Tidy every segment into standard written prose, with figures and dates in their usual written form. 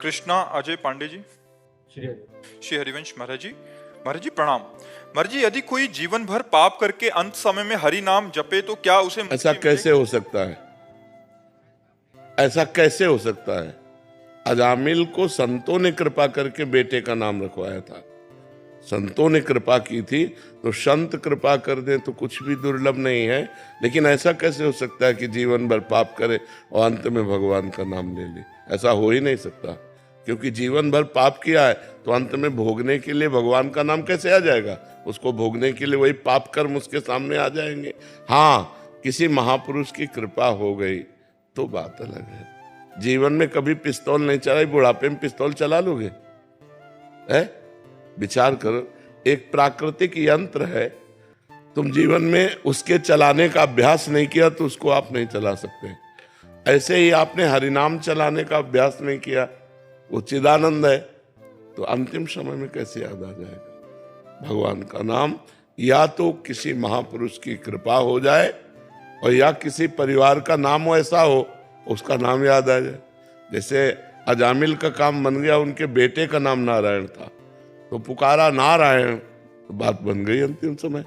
कृष्णा अजय पांडे जी। श्री हरिवंश महाराज जी प्रणाम। महाराज जी, यदि कोई जीवन भर पाप करके अंत समय में हरि नाम जपे तो क्या उसे मुक्ति ऐसा कैसे हो सकता है? ऐसा कैसे हो सकता है? अजामिल को संतों ने कृपा करके बेटे का नाम रखवाया था। संतों ने कृपा की थी, तो संत कृपा कर दे तो कुछ भी दुर्लभ नहीं है। लेकिन ऐसा कैसे हो सकता है कि जीवन भर पाप करे और अंत में भगवान का नाम ले ले? ऐसा हो ही नहीं सकता, क्योंकि जीवन भर पाप किया है तो अंत में भोगने के लिए भगवान का नाम कैसे आ जाएगा? उसको भोगने के लिए वही पाप कर्म उसके सामने आ जाएंगे। हाँ, किसी महापुरुष की कृपा हो गई तो बात अलग है। जीवन में कभी पिस्तौल नहीं चलाई, बुढ़ापे में पिस्तौल चला लोगे? है? विचार करो, एक प्राकृतिक यंत्र है, तुम जीवन में उसके चलाने का अभ्यास नहीं किया तो उसको आप नहीं चला सकते। ऐसे ही आपने हरिनाम चलाने का अभ्यास नहीं किया, वो चिदानंद है, तो अंतिम समय में कैसे याद आ जाएगा भगवान का नाम? या तो किसी महापुरुष की कृपा हो जाए और या किसी परिवार का नाम हो, ऐसा हो उसका नाम याद आ जाए। जैसे अजामिल का काम बन गया, उनके बेटे का नाम नारायण था तो पुकारा नारायण, तो बात बन गई अंतिम समय।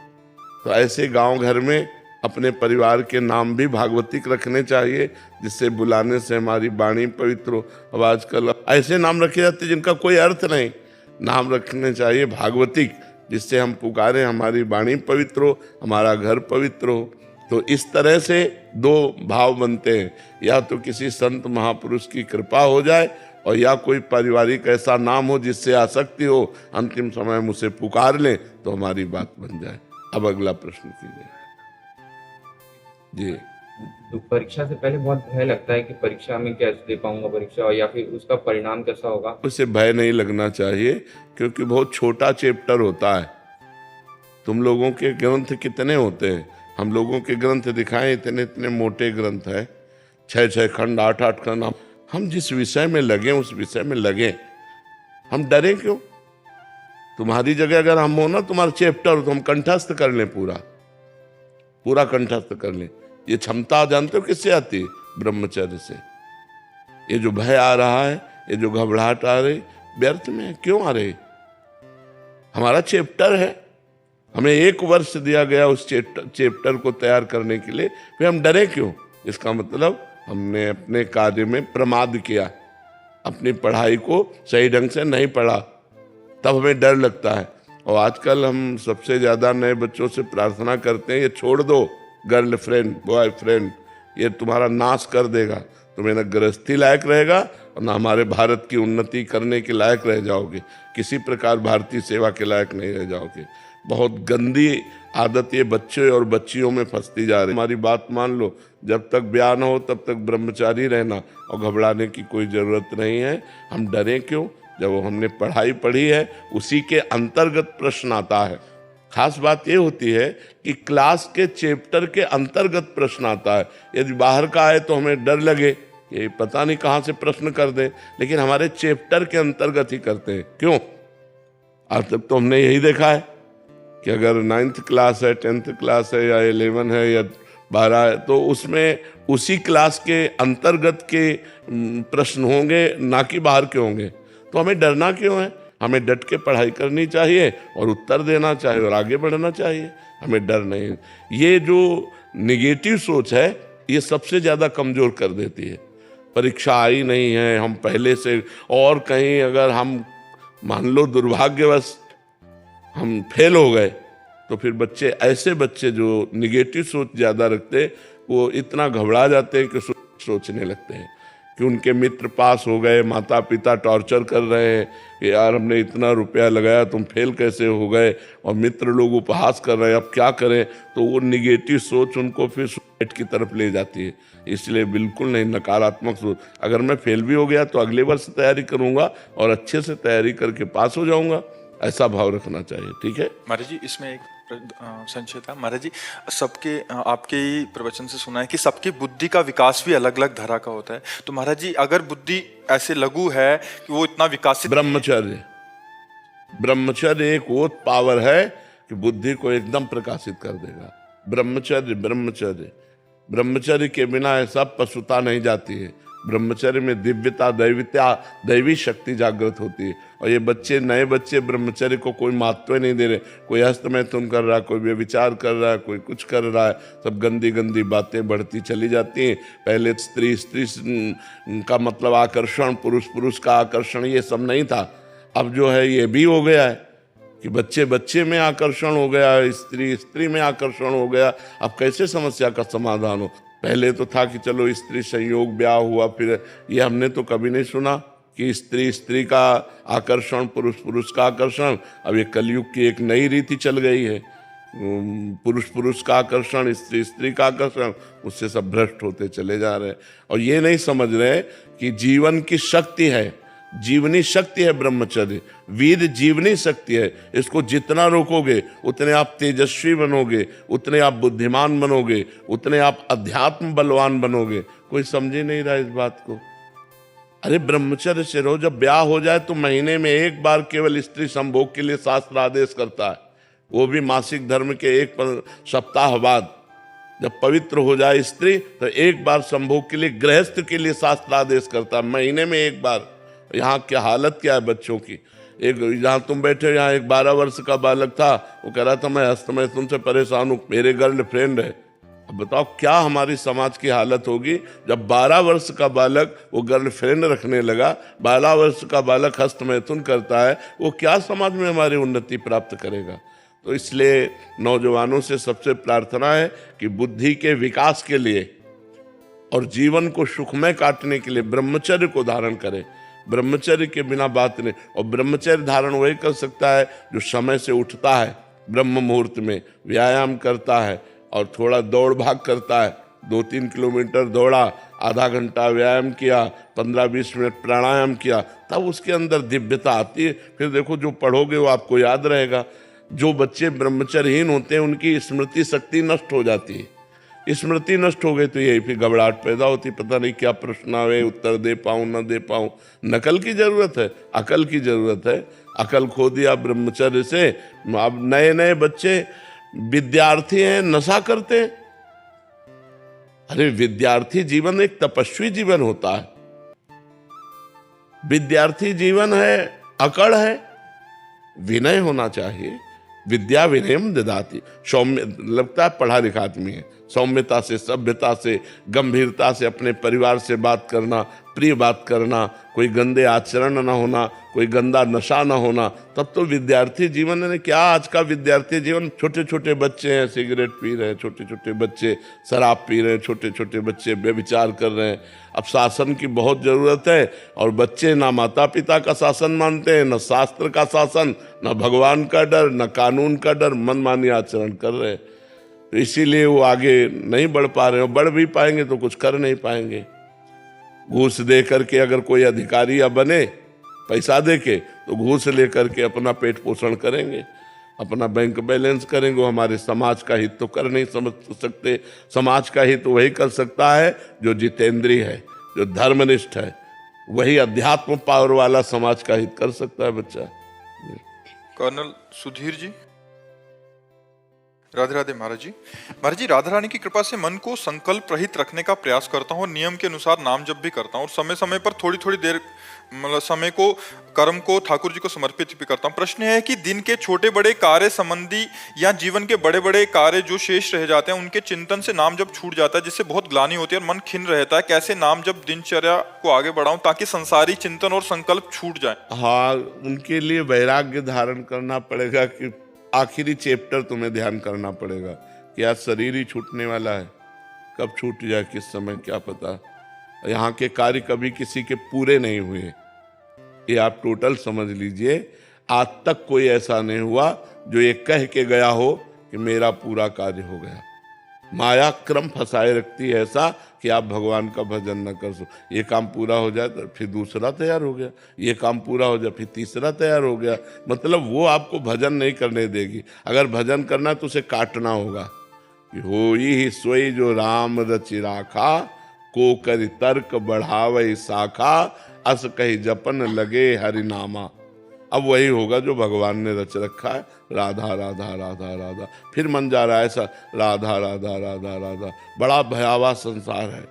तो ऐसे गांव घर में अपने परिवार के नाम भी भागवतिक रखने चाहिए, जिससे बुलाने से हमारी वाणी पवित्र हो। अब आजकल ऐसे नाम रखे जाते जिनका कोई अर्थ नहीं। नाम रखने चाहिए भागवतिक, जिससे हम पुकारें हमारी वाणी पवित्र हो, हमारा घर पवित्र हो। तो इस तरह से दो भाव बनते हैं, या तो किसी संत महापुरुष की कृपा हो जाए और या कोई पारिवारिक ऐसा नाम हो जिससे आसक्ति हो, अंतिम समय में उसे पुकार लें तो हमारी बात बन जाए। अब अगला प्रश्न कीजिए जी। तो परीक्षा से पहले बहुत भय लगता है कि परीक्षा में कैसे दे पाऊंगा परीक्षा, और या फिर उसका परिणाम कैसा होगा। उसे भय नहीं लगना चाहिए, क्योंकि बहुत छोटा चैप्टर होता है। तुम लोगों के ग्रंथ कितने होते हैं? हम लोगों के ग्रंथ दिखाएं, इतने इतने मोटे ग्रंथ है, 6-6 खंड, 8-8 खंड। हम जिस विषय में लगे उस विषय में लगे, हम डरे क्यों? तुम्हारी जगह अगर हम हो ना, तुम्हारा चैप्टर तो हम कंठस्थ कर लें, पूरा कंठस्थ कर लें। ये क्षमता जानते हो किससे आती है? ब्रह्मचर्य से। ये जो भय आ रहा है, ये जो घबराहट आ रही, व्यर्थ में है। क्यों आ रही? हमारा चैप्टर है, हमें 1 वर्ष दिया गया उस चैप्टर को तैयार करने के लिए, फिर हम डरे क्यों? इसका मतलब हमने अपने कार्य में प्रमाद किया, अपनी पढ़ाई को सही ढंग से नहीं पढ़ा, तब हमें डर लगता है। और आजकल हम सबसे ज़्यादा नए बच्चों से प्रार्थना करते हैं, ये छोड़ दो गर्लफ्रेंड बॉयफ्रेंड, ये तुम्हारा नाश कर देगा। तुम्हें न गृहस्थी लायक रहेगा और न हमारे भारत की उन्नति करने के लायक रह जाओगे, किसी प्रकार भारतीय सेवा के लायक नहीं रह जाओगे। बहुत गंदी आदत ये बच्चे और बच्चियों में फंसती जा रही है। हमारी बात मान लो, जब तक ब्याह न हो तब तक ब्रह्मचारी रहना, और घबराने की कोई ज़रूरत नहीं है। हम डरें क्यों? जब हमने पढ़ाई पढ़ी है उसी के अंतर्गत प्रश्न आता है। खास बात ये होती है कि क्लास के चैप्टर के अंतर्गत प्रश्न आता है। यदि बाहर का आए तो हमें डर लगे, ये पता नहीं कहाँ से प्रश्न कर दें, लेकिन हमारे चैप्टर के अंतर्गत ही करते हैं। क्यों? आज तक तो हमने यही देखा है कि अगर 9th क्लास है, 10th क्लास है, या 11 है या 12 है, तो उसमें उसी क्लास के अंतर्गत के प्रश्न होंगे, ना कि बाहर के होंगे। तो हमें डरना क्यों है? हमें डट के पढ़ाई करनी चाहिए और उत्तर देना चाहिए और आगे बढ़ना चाहिए। हमें डर नहीं। ये जो निगेटिव सोच है, ये सबसे ज़्यादा कमज़ोर कर देती है। परीक्षा आई नहीं है, हम पहले से, और कहीं अगर हम मान लो दुर्भाग्यवश हम फेल हो गए, तो फिर ऐसे बच्चे जो निगेटिव सोच ज़्यादा रखते, वो इतना घबरा जाते हैं कि सोचने लगते हैं कि उनके मित्र पास हो गए, माता पिता टॉर्चर कर रहे हैं कि यार हमने इतना रुपया लगाया, तुम फेल कैसे हो गए, और मित्र लोग उपहास कर रहे हैं, अब क्या करें? तो वो निगेटिव सोच उनको फिर सुसाइड की तरफ ले जाती है। इसलिए बिल्कुल नहीं, नकारात्मक सोच। अगर मैं फेल भी हो गया तो अगले वर्ष तैयारी करूँगा और अच्छे से तैयारी करके पास हो जाऊँगा, ऐसा भाव रखना चाहिए। ठीक है महाराज जी, इसमें एक संशय था। महाराज जी, सबके आपके ही प्रवचन से सुना है कि सबकी बुद्धि का विकास भी अलग अलग धारा का होता है। तो महाराज जी, अगर बुद्धि ऐसे लघु है कि वो इतना विकासित, ब्रह्मचर्य एक वो पावर है कि बुद्धि को एकदम प्रकाशित कर देगा। ब्रह्मचर्य के बिना ऐसा पशुता नहीं जाती है। ब्रह्मचर्य में दिव्यता, दैविता, दैवी शक्ति जागृत होती है। और ये बच्चे, नए बच्चे ब्रह्मचर्य को कोई महत्व नहीं दे रहे। कोई हस्तमैथुन कर रहा है, कोई व्यभिचार कर रहा है, कोई कुछ कर रहा है, सब गंदी गंदी बातें बढ़ती चली जाती हैं। पहले स्त्री स्त्री का मतलब आकर्षण, पुरुष पुरुष का आकर्षण, ये सब नहीं था। अब जो है ये भी हो गया है कि बच्चे बच्चे में आकर्षण हो गया, स्त्री स्त्री में आकर्षण हो गया। अब कैसे समस्या का समाधान हो? पहले तो था कि चलो स्त्री संयोग ब्याह हुआ, फिर ये हमने तो कभी नहीं सुना कि स्त्री स्त्री का आकर्षण, पुरुष पुरुष का आकर्षण। अब ये कलयुग की एक नई रीति चल गई है, पुरुष पुरुष का आकर्षण, स्त्री स्त्री का आकर्षण। उससे सब भ्रष्ट होते चले जा रहे हैं और ये नहीं समझ रहे कि जीवन की शक्ति है, जीवनी शक्ति है ब्रह्मचर्य, वीर जीवनी शक्ति है। इसको जितना रोकोगे उतने आप तेजस्वी बनोगे, उतने आप बुद्धिमान बनोगे, उतने आप अध्यात्म बलवान बनोगे। कोई समझ ही नहीं रहा इस बात को। अरे ब्रह्मचर्य से रहो। जब ब्याह हो जाए तो महीने में एक बार केवल स्त्री संभोग के लिए शास्त्र आदेश करता है, वो भी मासिक धर्म के एक सप्ताह बाद। जब पवित्र हो जाए स्त्री तो एक बार संभोग के लिए, गृहस्थ के लिए शास्त्र आदेश करता है, महीने में एक बार। यहाँ क्या हालत क्या है बच्चों की। एक जहाँ तुम बैठे हो, यहाँ एक 12 वर्ष का बालक था, वो कह रहा था मैं हस्तमय तुमसे परेशान हूँ, मेरे गर्लफ्रेंड है। अब बताओ क्या हमारी समाज की हालत होगी जब 12 वर्ष का बालक वो गर्लफ्रेंड रखने लगा, 12 वर्ष का बालक हस्तमैथुन करता है, वो क्या समाज में हमारी उन्नति प्राप्त करेगा। तो इसलिए नौजवानों से सबसे प्रार्थना है कि बुद्धि के विकास के लिए और जीवन को सुखमय काटने के लिए ब्रह्मचर्य को धारण करें। ब्रह्मचर्य के बिना बात नहीं। और ब्रह्मचर्य धारण वही कर सकता है जो समय से उठता है, ब्रह्म मुहूर्त में व्यायाम करता है और थोड़ा दौड़ भाग करता है। 2-3 किलोमीटर दौड़ा, आधा घंटा व्यायाम किया, 15-20 मिनट प्राणायाम किया, तब उसके अंदर दिव्यता आती है। फिर देखो जो पढ़ोगे वो आपको याद रहेगा। जो बच्चे ब्रह्मचर्यहीन होते हैं उनकी स्मृति शक्ति नष्ट हो जाती है। स्मृति नष्ट हो गई तो यही फिर घबराहट पैदा होती, पता नहीं क्या प्रश्न आवे, उत्तर दे पाऊँ न दे पाऊँ। नकल की जरूरत है, अकल की जरूरत है। अकल खो दिया ब्रह्मचर्य से। अब नए नए बच्चे विद्यार्थी हैं, नशा करते हैं। अरे विद्यार्थी जीवन एक तपस्वी जीवन होता है। विद्यार्थी जीवन है, अकड़ है, विनय होना चाहिए। विद्या विनयम ददाति। सौम्य लगता है पढ़ा लिखा आदमी है, सौम्यता से, सभ्यता से, गंभीरता से अपने परिवार से बात करना, प्रिय बात करना, कोई गंदे आचरण ना होना, कोई गंदा नशा ना होना, तब तो विद्यार्थी जीवन है। क्या आज का विद्यार्थी जीवन, छोटे छोटे बच्चे हैं सिगरेट पी रहे हैं, छोटे छोटे बच्चे शराब पी रहे हैं, छोटे छोटे बच्चे व्यभिचार कर रहे हैं। अब शासन की बहुत जरूरत है और बच्चे ना माता पिता का शासन मानते हैं, न शास्त्र का शासन, न भगवान का डर, न कानून का डर, मनमानी आचरण कर रहे हैं। तो इसीलिए वो आगे नहीं बढ़ पा रहे हैं। बढ़ भी पाएंगे तो कुछ कर नहीं पाएंगे। घूस दे करके अगर कोई अधिकारी या बने, पैसा दे के, तो घूस ले करके अपना पेट पोषण करेंगे, अपना बैंक बैलेंस करेंगे। वो हमारे समाज का हित तो कर नहीं समझ सकते। समाज का हित वही कर सकता है जो जितेंद्रीय है, जो धर्मनिष्ठ है। वही अध्यात्म पावर वाला समाज का हित कर सकता है बच्चा। कर्नल सुधीर जी। राधे राधे महाराज जी। महाराज जी, राधा रानी की कृपा से मन को संकल्प रहित रखने का प्रयास करता हूँ और नियम के अनुसार नाम जप भी करता हूँ और समय समय पर थोड़ी थोड़ी देर मतलब समय को, कर्म को ठाकुर जी को समर्पित भी करता हूँ। प्रश्न है कि दिन के छोटे बड़े कार्य संबंधी या जीवन के बड़े बड़े कार्य जो शेष रह जाते हैं उनके चिंतन से नाम जप छूट जाता है, जिससे बहुत ग्लानि होती है और मन खिन्न रहता है। कैसे नाम जप दिनचर्या को आगे बढ़ाऊं ताकि संसारी चिंतन और संकल्प छूट जाए? हाँ, उनके लिए वैराग्य धारण करना पड़ेगा कि आखिरी चैप्टर तुम्हें ध्यान करना पड़ेगा कि आज शरीर ही छूटने वाला है, कब छूट जाए किस समय क्या पता। यहाँ के कार्य कभी किसी के पूरे नहीं हुए, ये आप टोटल समझ लीजिए। आज तक कोई ऐसा नहीं हुआ जो ये कह के गया हो कि मेरा पूरा कार्य हो गया। माया क्रम फंसाए रखती है ऐसा कि आप भगवान का भजन न कर सो। ये काम पूरा हो जाए तो फिर दूसरा तैयार हो गया, ये काम पूरा हो जाए फिर तीसरा तैयार हो गया। मतलब वो आपको भजन नहीं करने देगी। अगर भजन करना है तो उसे काटना होगा। होई ही सोई जो राम रचि राखा, को करि तर्क बढ़ावै शाखा, अस कही जपन लगे हरिनामा। अब वही होगा जो भगवान ने रच रखा है, राधा राधा राधा राधा। फिर मन जा रहा है ऐसा, राधा राधा राधा राधा। बड़ा भयावह संसार है,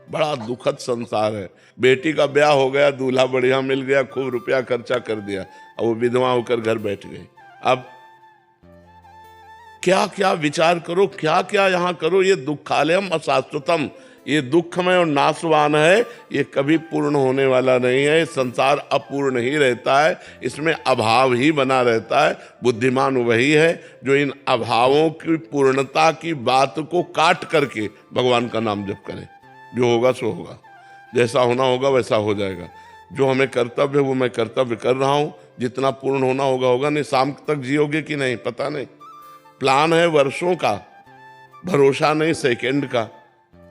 बड़ा दुखद संसार है। बेटी का ब्याह हो गया, दूल्हा बढ़िया मिल गया, खूब रुपया खर्चा कर दिया, अब वो विधवा होकर घर बैठ गई। अब क्या क्या विचार करो, क्या क्या यहाँ करो। ये दुखालयम अशाश्वतम, ये दुखमय और नाशवान है, ये कभी पूर्ण होने वाला नहीं है। संसार अपूर्ण ही रहता है, इसमें अभाव ही बना रहता है। बुद्धिमान वही है जो इन अभावों की पूर्णता की बात को काट करके भगवान का नाम जप करे। जो होगा सो होगा, जैसा होना होगा वैसा हो जाएगा। जो हमें कर्तव्य है वो मैं कर्तव्य कर रहा हूँ, जितना पूर्ण होना होगा होगा। नहीं शाम तक जियोगे कि नहीं पता नहीं, प्लान है वर्षों का, भरोसा नहीं सेकंड का।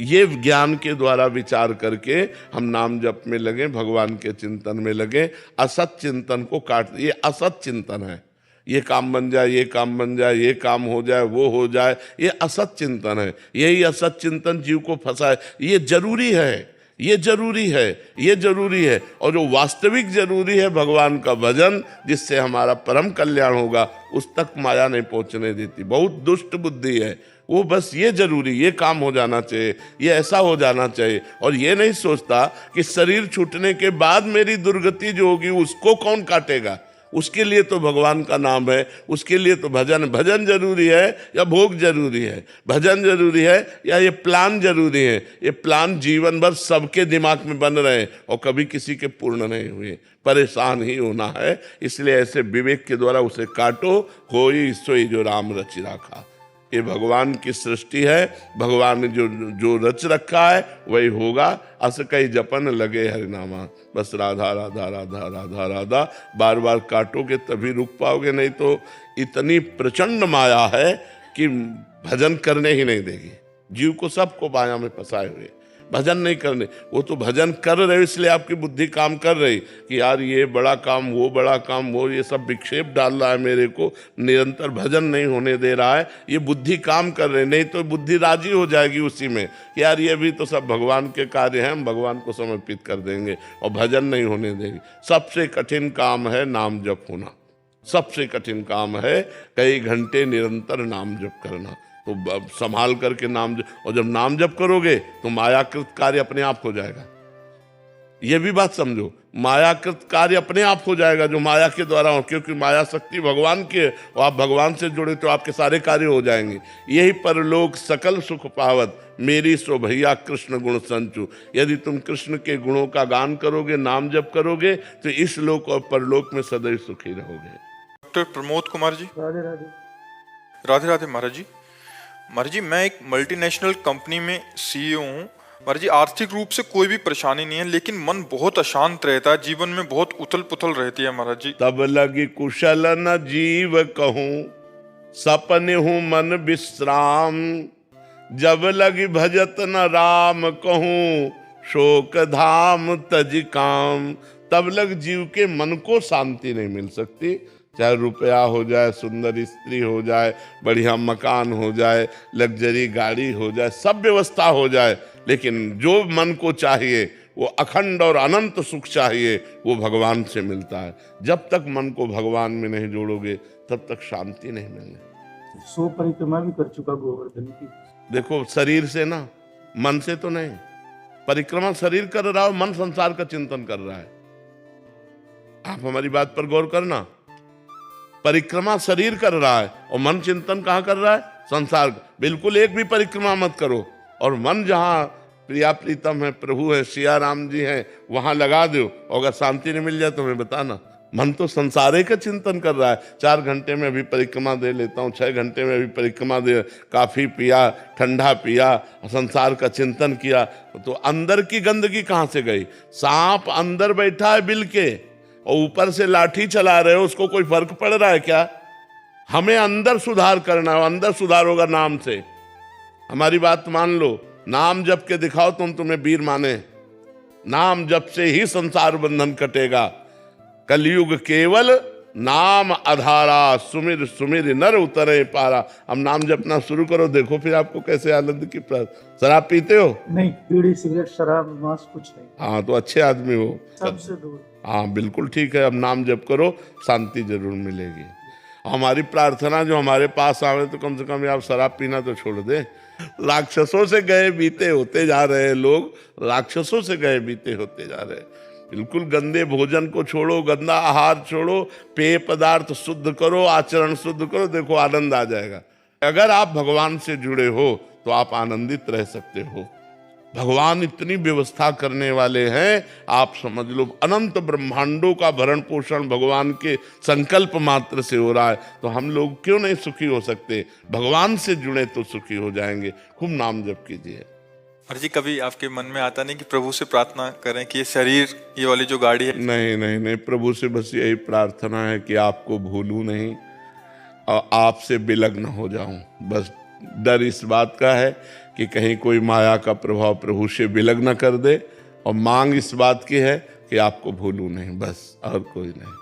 ये ज्ञान के द्वारा विचार करके हम नाम जप में लगे, भगवान के चिंतन में लगे। असत चिंतन को काट, ये असत चिंतन है। ये काम बन जाए, ये काम बन जाए, ये काम हो जाए, वो हो जाए, ये असत चिंतन है। यही असत चिंतन जीव को फंसाए। ये जरूरी है, ये जरूरी है, ये जरूरी है। और जो वास्तविक जरूरी है भगवान का भजन, जिससे हमारा परम कल्याण होगा, उस तक माया नहीं पहुंचने देती। बहुत दुष्ट बुद्धि है वो, बस ये जरूरी, ये काम हो जाना चाहिए, ये ऐसा हो जाना चाहिए। और ये नहीं सोचता कि शरीर छूटने के बाद मेरी दुर्गति जो होगी उसको कौन काटेगा। उसके लिए तो भगवान का नाम है, उसके लिए तो भजन जरूरी है या भोग जरूरी है, भजन जरूरी है या ये प्लान जरूरी है। ये प्लान जीवन भर सबके दिमाग में बन रहे हैं और कभी किसी के पूर्ण नहीं हुए। परेशान ही होना है, इसलिए ऐसे विवेक के द्वारा उसे काटो। होई सोई जो राम रचि राखा। ये भगवान की सृष्टि है, भगवान ने जो रच रखा है वही होगा। अस कई जपन लगे हरिनामा, बस राधा राधा राधा राधा राधा बार बार काटोगे तभी रुक पाओगे, नहीं तो इतनी प्रचंड माया है कि भजन करने ही नहीं देगी। जीव को सबको माया में फंसाए हुए, भजन नहीं करने। वो तो भजन कर रहे हो इसलिए आपकी बुद्धि काम कर रही कि यार ये बड़ा काम, वो बड़ा काम, वो ये सब विक्षेप डाल रहा है मेरे को, निरंतर भजन नहीं होने दे रहा है। ये बुद्धि काम कर रहे, नहीं तो बुद्धि राजी हो जाएगी उसी में कि यार ये भी तो सब भगवान के कार्य हैं, हम भगवान को समर्पित कर देंगे, और भजन नहीं होने देंगे। सबसे कठिन काम है नाम जप होना, सबसे कठिन काम है कई घंटे निरंतर नाम जप करना। तो संभाल करके नाम जप, और जब नाम जप करोगे तो मायाकृत कार्य अपने आप हो जाएगा। ये भी बात समझो, मायाकृत कार्य अपने आप हो जाएगा जो माया के द्वारा हो, क्योंकि माया शक्ति भगवान की है और आप भगवान से जुड़े तो आपके सारे कार्य हो जाएंगे। यही परलोक सकल सुख पावत, मेरी सो भैया कृष्ण गुण संचु। यदि तुम कृष्ण के गुणों का गान करोगे, नाम जप करोगे, तो इस लोक और परलोक में सदैव सुखी रहोगे। डॉक्टर प्रमोद कुमार जी। राधे राधे। राधे राधे महाराज जी। महाराज जी, मैं एक मल्टीनेशनल कंपनी में सीईओ हूँ। महाराज जी, आर्थिक रूप से कोई भी परेशानी नहीं है, लेकिन मन बहुत अशांत रहता है, जीवन में बहुत उथल पुथल रहती है महाराज जी। तब लगी कुशल न जीव कहूँ, सपने हूँ मन विश्राम। जब लगी भजत न राम कहूँ, शोक धाम तज काम। तब लग जीव के मन को शांति नहीं मिल सकती। चाहे रुपया हो जाए, सुंदर स्त्री हो जाए, बढ़िया मकान हो जाए, लग्जरी गाड़ी हो जाए, सब व्यवस्था हो जाए, लेकिन जो मन को चाहिए वो अखंड और अनंत सुख चाहिए, वो भगवान से मिलता है। जब तक मन को भगवान में नहीं जोड़ोगे तब तक शांति नहीं मिलने। 100 परिक्रमा भी कर चुका गोवर्धन की। देखो, शरीर से ना, मन से तो नहीं। परिक्रमा शरीर कर रहा हो, मन संसार का चिंतन कर रहा है। आप हमारी बात पर गौर करना, परिक्रमा शरीर कर रहा है और मन चिंतन कहाँ कर रहा है? संसार। बिल्कुल एक भी परिक्रमा मत करो, और मन जहाँ प्रिया प्रीतम है, प्रभु है, सिया राम जी हैं, वहां लगा दो। और अगर शांति नहीं मिल जाए तो हमें बताना। मन तो संसारे का चिंतन कर रहा है। 4 घंटे में अभी परिक्रमा दे लेता हूँ, 6 घंटे में अभी परिक्रमा दे, काफी पिया, ठंडा पिया, संसार का चिंतन किया, तो अंदर की गंदगी कहाँ से गई? सांप अंदर बैठा है बिल के और ऊपर से लाठी चला रहे हो, उसको कोई फर्क पड़ रहा है क्या? हमें अंदर सुधार करना है, अंदर सुधार होगा नाम से। हमारी बात मान लो, नाम जप के दिखाओ तुम, तुम्हें वीर माने। नाम जप से ही संसार बंधन कटेगा। कलयुग केवल नाम आधारा, सुमिर सुमिर नर उतरे पारा। हम नाम जपना शुरू करो, देखो फिर आपको कैसे आनंद की प्राप्ति। शराब पीते हो? नहीं, बीड़ी सिगरेट शराब मांस कुछ नहीं। हाँ, तो अच्छे आदमी हो, सबसे दूर। हाँ बिल्कुल ठीक है। अब नाम जप करो, शांति जरूर मिलेगी। हमारी प्रार्थना जो हमारे पास आवे तो कम से कम आप शराब पीना तो छोड़ दे। राक्षसों से गए बीते होते जा रहे हैं लोग, राक्षसों से गए बीते होते जा रहे हैं। बिल्कुल गंदे भोजन को छोड़ो, गंदा आहार छोड़ो, पेय पदार्थ शुद्ध करो, आचरण शुद्ध करो, देखो आनंद आ जाएगा। अगर आप भगवान से जुड़े हो तो आप आनंदित रह सकते हो। भगवान इतनी व्यवस्था करने वाले हैं, आप समझ लो अनंत ब्रह्मांडों का भरण पोषण भगवान के संकल्प मात्र से हो रहा है, तो हम लोग क्यों नहीं सुखी हो सकते? भगवान से जुड़े तो सुखी हो जाएंगे। खूब नाम जप कीजिए। महाराज जी, कभी आपके मन में आता नहीं कि प्रभु से प्रार्थना करें कि ये शरीर, ये वाली जो गाड़ी है? नहीं नहीं नहीं, प्रभु से बस यही प्रार्थना है कि आपको भूलूं नहीं और आपसे विलग न हो जाऊं। बस डर इस बात का है कि कहीं कोई माया का प्रभाव प्रभु से विलग न कर दे, और मांग इस बात की है कि आपको भूलूं नहीं, बस और कोई नहीं।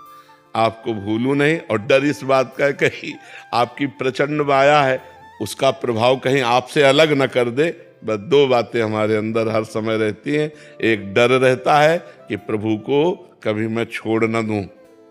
आपको भूलूं नहीं, और डर इस बात का है कहीं आपकी प्रचंड माया है उसका प्रभाव कहीं आपसे अलग न कर दे। बस दो बातें हमारे अंदर हर समय रहती हैं। एक डर रहता है कि प्रभु को कभी मैं छोड़ न दूं,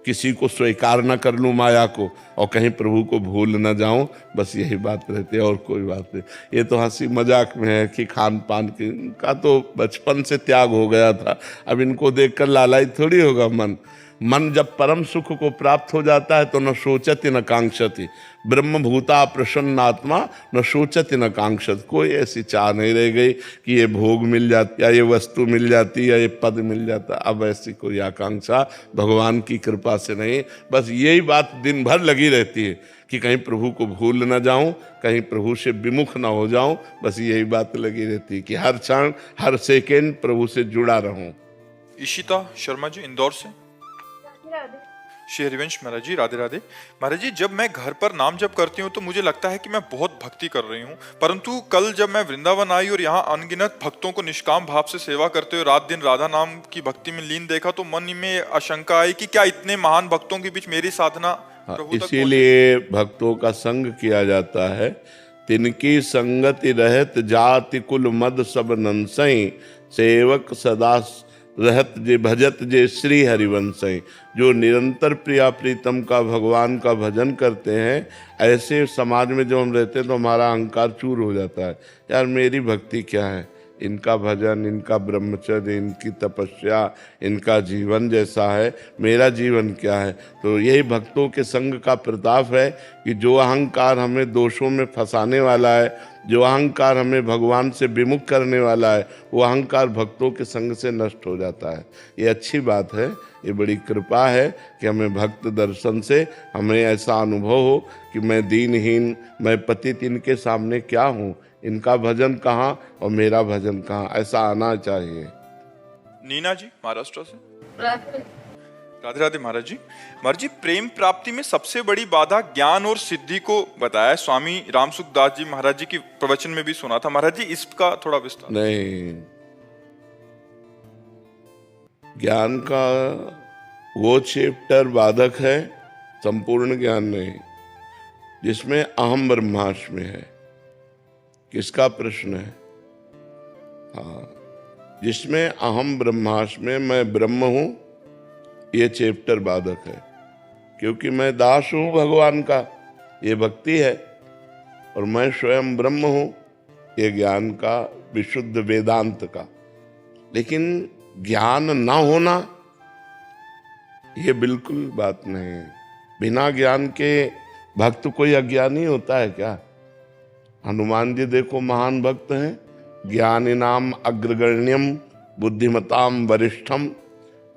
किसी को स्वीकार न कर लूं माया को, और कहीं प्रभु को भूल न जाऊं। बस यही बात रहती है, और कोई बात नहीं। ये तो हंसी मजाक में है कि खान पान का तो बचपन से त्याग हो गया था, अब इनको देखकर लालायित थोड़ी होगा मन। मन जब परम सुख को प्राप्त हो जाता है तो न सोचति न कांक्षति। ब्रह्म भूता प्रसन्नात्मा न सोचति न कांक्षति। कोई ऐसी चाह नहीं रह गई कि ये भोग मिल जाती, या ये वस्तु मिल जाती, या ये पद मिल जाता। अब ऐसी कोई आकांक्षा भगवान की कृपा से नहीं। बस यही बात दिन भर लगी रहती है कि कहीं प्रभु को भूल न जाऊं, कहीं प्रभु से विमुख न हो जाऊं। बस यही बात लगी रहती है कि हर क्षण हर सेकेंड प्रभु से जुड़ा रहूं। ईशिता शर्मा जी इंदौर से। श्री हरिवंश महाराज जी, राधे राधे। महाराज जी, जब मैं घर पर नाम जप करती हूँ तो मुझे लगता है कि मैं बहुत भक्ति कर रही हूँ, परंतु कल जब मैं वृंदावन आई और यहाँ अनगिनत भक्तों को निष्काम भाव से सेवा करते हुए रात दिन राधा नाम की भक्ति में लीन देखा, तो मन में आशंका आई कि क्या इतने महान भक्तों के बीच मेरी साधना प्रभु तक इसीलिए भक्तों का संग किया जाता है। तिनकी संगति रहत जाति कुल मद सब नंसई, सेवक सदा रहत जे भजत जे श्री हरिवंशई। जो निरंतर प्रिया प्रीतम का भगवान का भजन करते हैं, ऐसे समाज में जो हम रहते हैं तो हमारा अहंकार चूर हो जाता है। यार मेरी भक्ति क्या है, इनका भजन, इनका ब्रह्मचर्य, इनकी तपस्या, इनका जीवन जैसा है, मेरा जीवन क्या है। तो यही भक्तों के संग का प्रताप है कि जो अहंकार हमें दोषों में फंसाने वाला है, जो अहंकार हमें भगवान से विमुख करने वाला है, वो अहंकार भक्तों के संग से नष्ट हो जाता है। ये अच्छी बात है, ये बड़ी कृपा है कि हमें भक्त दर्शन से हमें ऐसा अनुभव हो कि मैं दीनहीन, मैं पतित, इनके सामने क्या हूँ, इनका भजन कहाँ और मेरा भजन कहाँ, ऐसा आना चाहिए। नीना जी महाराष्ट्र से। राधे राधे महाराज जी। महाराज जी, प्रेम प्राप्ति में सबसे बड़ी बाधा ज्ञान और सिद्धि को बताया स्वामी रामसुख दास जी महाराज जी की प्रवचन में भी सुना था। महाराज जी, इसका थोड़ा विस्तार। नहीं, ज्ञान का वो चैप्टर बाधक है, संपूर्ण ज्ञान नहीं, जिसमें अहम ब्रह्मास्मि है। किसका प्रश्न है? हाँ, जिसमें अहम ब्रह्मास्मि, मैं ब्रह्म हूं, ये चैप्टर बाधक है। क्योंकि मैं दास हूं भगवान का, ये भक्ति है, और मैं स्वयं ब्रह्म हूं, ये ज्ञान का, विशुद्ध वेदांत का। लेकिन ज्ञान ना होना ये बिल्कुल बात नहीं। बिना ज्ञान के भक्त कोई अज्ञानी होता है क्या? हनुमान जी देखो महान भक्त हैं। ज्ञानिनाम अग्रगण्यम बुद्धिमताम वरिष्ठम,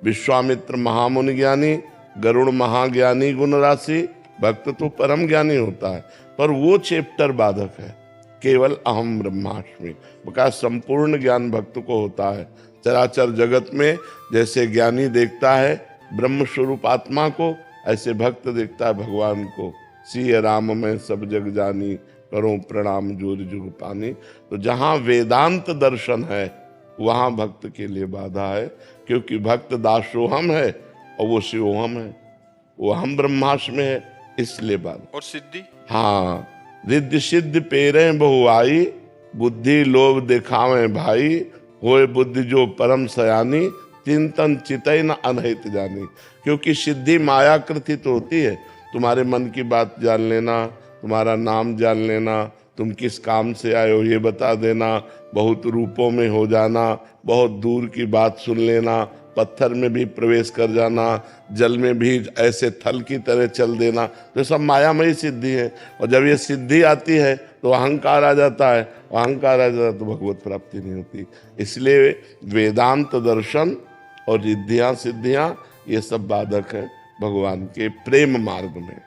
विश्वामित्र महामुनि ज्ञानी, गरुड़ महाज्ञानी गुण राशि। भक्त तो परम ज्ञानी होता है, पर वो चैप्टर बाधक है, केवल अहम ब्रह्मास्मि। बका संपूर्ण ज्ञान भक्त को होता है। चराचर जगत में जैसे ज्ञानी देखता है ब्रह्म स्वरूप आत्मा को, ऐसे भक्त देखता है भगवान को। सिय राम में सब जग जानी, करो प्रणाम जोर जुग पानी। तो जहाँ वेदांत दर्शन है वहाँ भक्त के लिए बाधा है, क्योंकि भक्त दासोहम है और वो शिवोहम है, वो हम ब्रह्मास्मि है, इसलिए बाधा। और सिद्धि? हाँ, रिद्धि सिद्धि पेरे बहुआई, बुद्धि लोभ दिखावे भाई, होए बुद्धि जो परम सयानी, चिंतन चितई न अनहित जानी। क्योंकि सिद्धि मायाकृति तो होती है, तुम्हारे मन की बात जान लेना, तुम्हारा नाम जान लेना, तुम किस काम से आए हो ये बता देना, बहुत रूपों में हो जाना, बहुत दूर की बात सुन लेना, पत्थर में भी प्रवेश कर जाना, जल में भी ऐसे थल की तरह चल देना, तो सब मायामयी सिद्धि है। और जब ये सिद्धि आती है तो अहंकार आ जाता है, अहंकार आ जाता है तो भगवत प्राप्ति नहीं होती। इसलिए वेदांत दर्शन और रिद्धियां सिद्धियां ये सब बाधक है भगवान के प्रेम मार्ग में।